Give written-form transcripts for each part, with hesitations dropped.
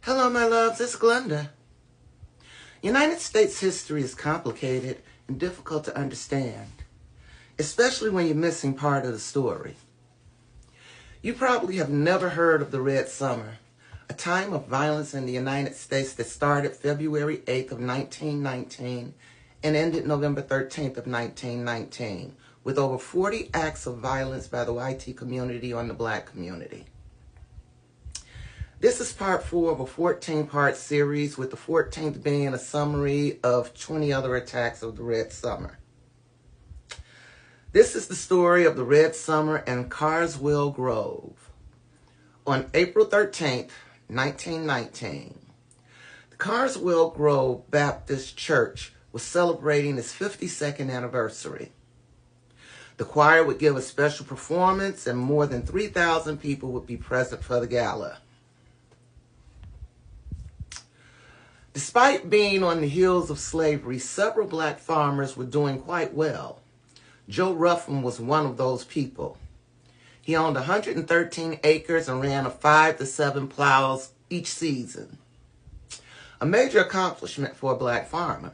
Hello, my loves, it's Glenda. United States history is complicated and difficult to understand, especially when you're missing part of the story. You probably have never heard of the Red Summer, a time of violence in the United States that started February 8th of 1919 and ended November 13th of 1919, with over 40 acts of violence by the YT community on the Black community. This is part 4 of a 14-part series, with the 14th being a summary of 20 other attacks of the Red Summer. This is the story of the Red Summer and Carswell Grove. On April 13th, 1919, the Carswell Grove Baptist Church was celebrating its 52nd anniversary. The choir would give a special performance, and more than 3,000 people would be present for the gala. Despite being on the heels of slavery, several black farmers were doing quite well. Joe Ruffin was one of those people. He owned 113 acres and ran 5 to 7 plows each season. A major accomplishment for a black farmer.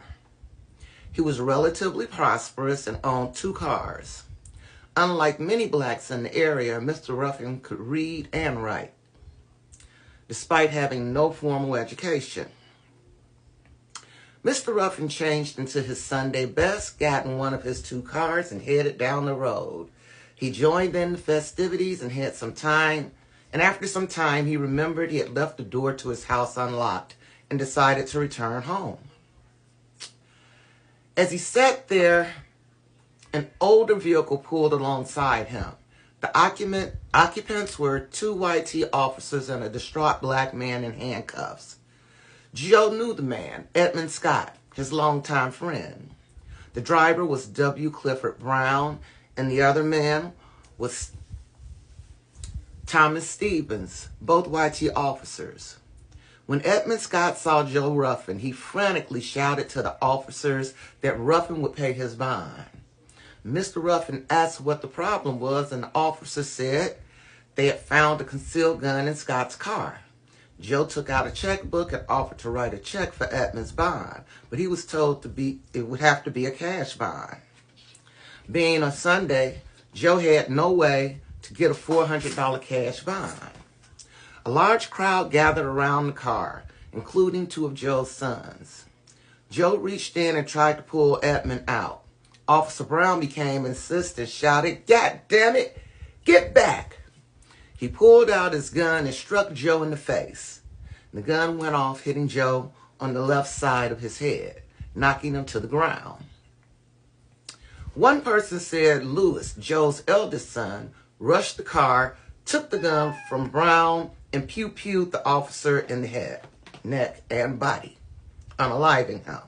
He was relatively prosperous and owned 2 cars. Unlike many blacks in the area, Mr. Ruffin could read and write, despite having no formal education. Mr. Ruffin changed into his Sunday best, got in one of his 2 cars, and headed down the road. He joined in the festivities and had some time, and after some time, he remembered he had left the door to his house unlocked and decided to return home. As he sat there, an older vehicle pulled alongside him. The occupants were 2 YT officers and a distraught black man in handcuffs. Joe knew the man, Edmund Scott, his longtime friend. The driver was W. Clifford Brown, and the other man was Thomas Stevens, both YT officers. When Edmund Scott saw Joe Ruffin, he frantically shouted to the officers that Ruffin would pay his bond. Mr. Ruffin asked what the problem was, and the officer said they had found a concealed gun in Scott's car. Joe took out a checkbook and offered to write a check for Edmund's bond, but he was told it would have to be a cash bond. Being a Sunday, Joe had no way to get a $400 cash bond. A large crowd gathered around the car, including 2 of Joe's sons. Joe reached in and tried to pull Edmund out. Officer Brown became insistent, shouted, "God damn it, get back!" He pulled out his gun and struck Joe in the face. The gun went off, hitting Joe on the left side of his head, knocking him to the ground. One person said Lewis, Joe's eldest son, rushed the car, took the gun from Brown, and pew-pewed the officer in the head, neck, and body, unaliving him.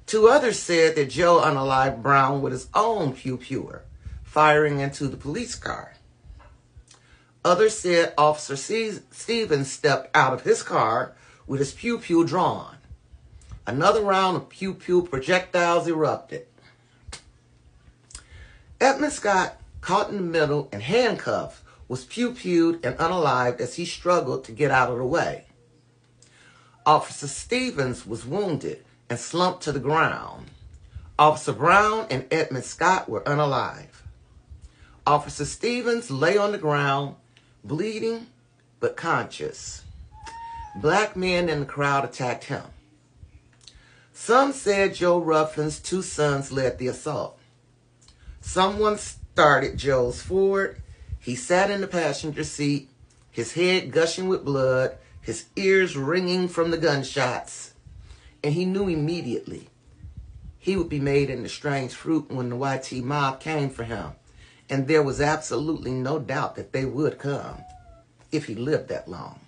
2 others said that Joe unalived Brown with his own pew-pewer, firing into the police car. Others said Officer Stevens stepped out of his car with his pew-pew drawn. Another round of pew-pew projectiles erupted. Edmund Scott, caught in the middle and handcuffed, was pew-pewed and unalived as he struggled to get out of the way. Officer Stevens was wounded and slumped to the ground. Officer Brown and Edmund Scott were unalive. Officer Stevens lay on the ground, bleeding but conscious. Black men in the crowd attacked him. Some said Joe Ruffin's 2 sons led the assault. Someone started Joe's Ford. He sat in the passenger seat, his head gushing with blood, his ears ringing from the gunshots, and he knew immediately he would be made into strange fruit when the YT mob came for him. And there was absolutely no doubt that they would come if he lived that long.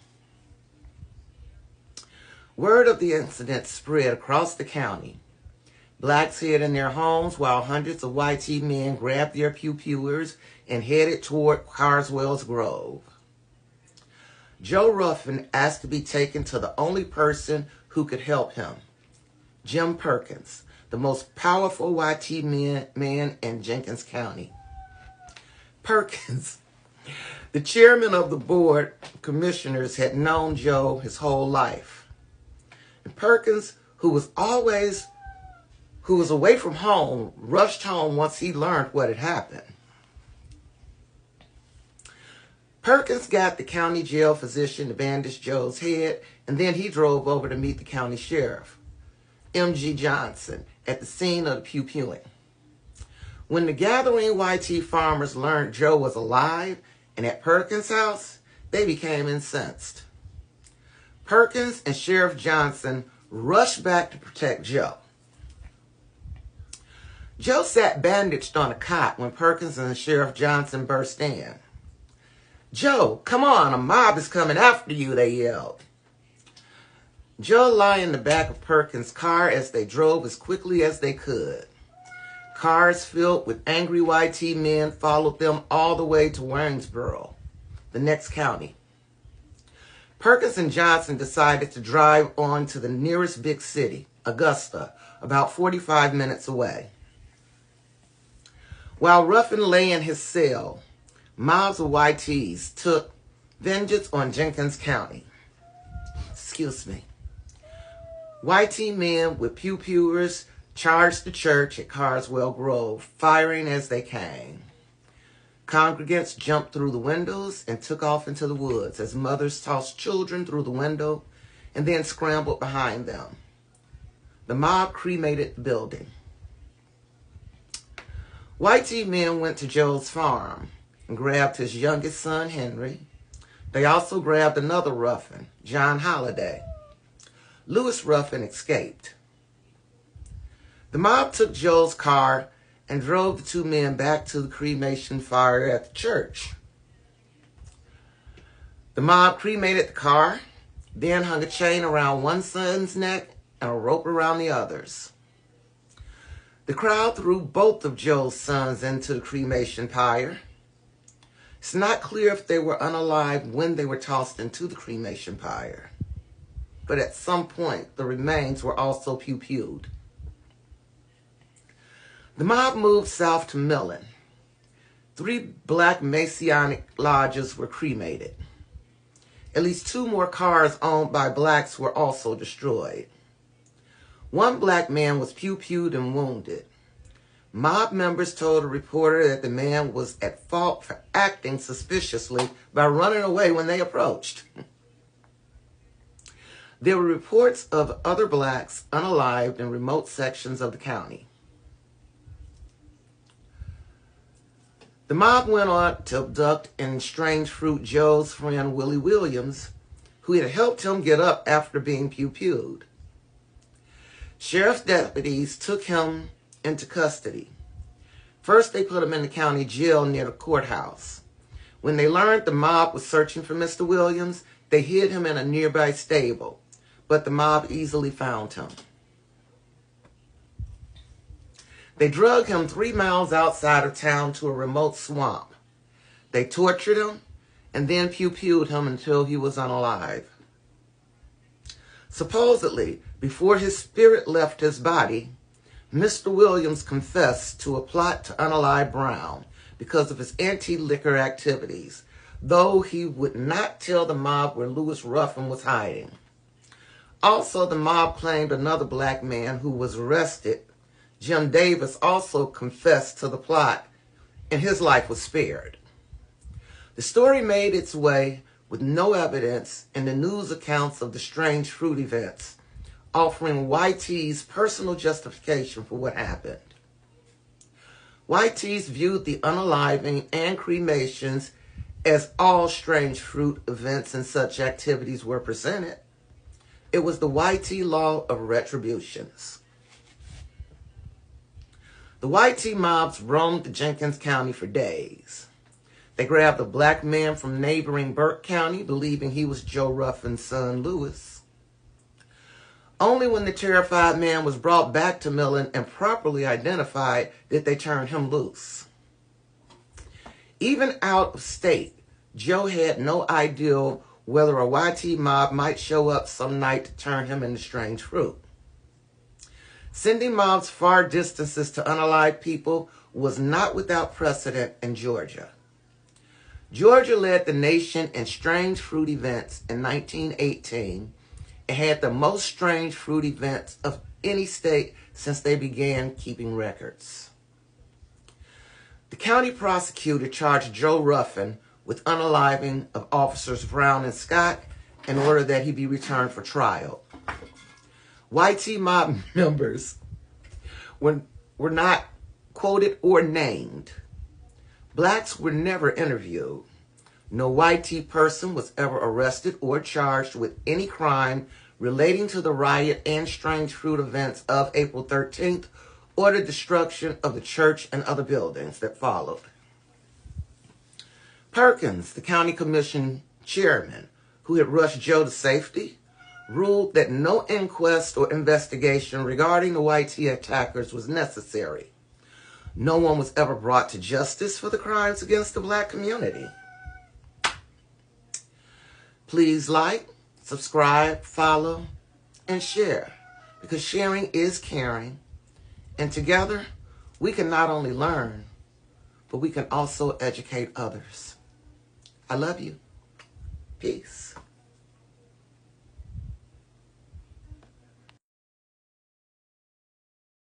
Word of the incident spread across the county. Blacks hid in their homes while hundreds of YT men grabbed their pew-pewers and headed toward Carswell's Grove. Joe Ruffin asked to be taken to the only person who could help him, Jim Perkins, the most powerful YT man in Jenkins County. Perkins The chairman of the board of commissioners had known Joe his whole life. And Perkins, who was away from home, rushed home once he learned what had happened. Perkins got the county jail physician to bandage Joe's head, and then he drove over to meet the county sheriff, M.G. Johnson, at the scene of the pew-pewing. When the gathering YT farmers learned Joe was alive and at Perkins' house, they became incensed. Perkins and Sheriff Johnson rushed back to protect Joe. Joe sat bandaged on a cot when Perkins and Sheriff Johnson burst in. "Joe, come on, a mob is coming after you," they yelled. Joe lay in the back of Perkins' car as they drove as quickly as they could. Cars filled with angry YT men followed them all the way to Waynesboro, the next county. Perkins and Johnson decided to drive on to the nearest big city, Augusta, about 45 minutes away. While Ruffin lay in his cell, mobs of YTs took vengeance on Jenkins County. YT men with pew-pewers charged the church at Carswell Grove, firing as they came. Congregants jumped through the windows and took off into the woods as mothers tossed children through the window and then scrambled behind them. The mob cremated the building. YT men went to Joe's farm and grabbed his youngest son, Henry. They also grabbed another Ruffin, John Holliday. Lewis Ruffin escaped. The mob took Joe's car and drove the two men back to the cremation fire at the church. The mob cremated the car, then hung a chain around one son's neck and a rope around the other's. The crowd threw both of Joe's sons into the cremation pyre. It's not clear if they were unalive when they were tossed into the cremation pyre, but at some point the remains were also pew-pewed. The mob moved south to Millen. 3 black Masonic lodges were cremated. At least 2 more cars owned by blacks were also destroyed. 1 black man was pew-pewed and wounded. Mob members told a reporter that the man was at fault for acting suspiciously by running away when they approached. There were reports of other blacks unalived in remote sections of the county. The mob went on to abduct and strange fruit Joe's friend Willie Williams, who had helped him get up after being pew-pewed. Sheriff's deputies took him into custody. First, they put him in the county jail near the courthouse. When they learned the mob was searching for Mr. Williams, they hid him in a nearby stable, but the mob easily found him. They drug him 3 miles outside of town to a remote swamp. They tortured him and then pew-pewed him until he was unalive. Supposedly, before his spirit left his body, Mr. Williams confessed to a plot to unalive Brown because of his anti-liquor activities, though he would not tell the mob where Lewis Ruffin was hiding. Also, the mob claimed another black man who was arrested, Jim Davis, also confessed to the plot, and his life was spared. The story made its way with no evidence in the news accounts of the strange fruit events, offering YT's personal justification for what happened. YTs viewed the unaliving and cremations as all strange fruit events and such activities were presented. It was the YT law of retributions. The YT mobs roamed Jenkins County for days. They grabbed a black man from neighboring Burke County, believing he was Joe Ruffin's son, Lewis. Only when the terrified man was brought back to Millen and properly identified did they turn him loose. Even out of state, Joe had no idea whether a YT mob might show up some night to turn him into strange fruit. Sending mobs far distances to unalive people was not without precedent in Georgia. Georgia led the nation in strange fruit events in 1918 and had the most strange fruit events of any state since they began keeping records. The county prosecutor charged Joe Ruffin with unaliving of officers Brown and Scott in order that he be returned for trial. YT mob members were not quoted or named. Blacks were never interviewed. No YT person was ever arrested or charged with any crime relating to the riot and strange fruit events of April 13th or the destruction of the church and other buildings that followed. Perkins, the county commission chairman, who had rushed Joe to safety, ruled that no inquest or investigation regarding the YT attackers was necessary. No one was ever brought to justice for the crimes against the black community. Please like, subscribe, follow, and share, because sharing is caring. And together, we can not only learn, but we can also educate others. I love you. Peace.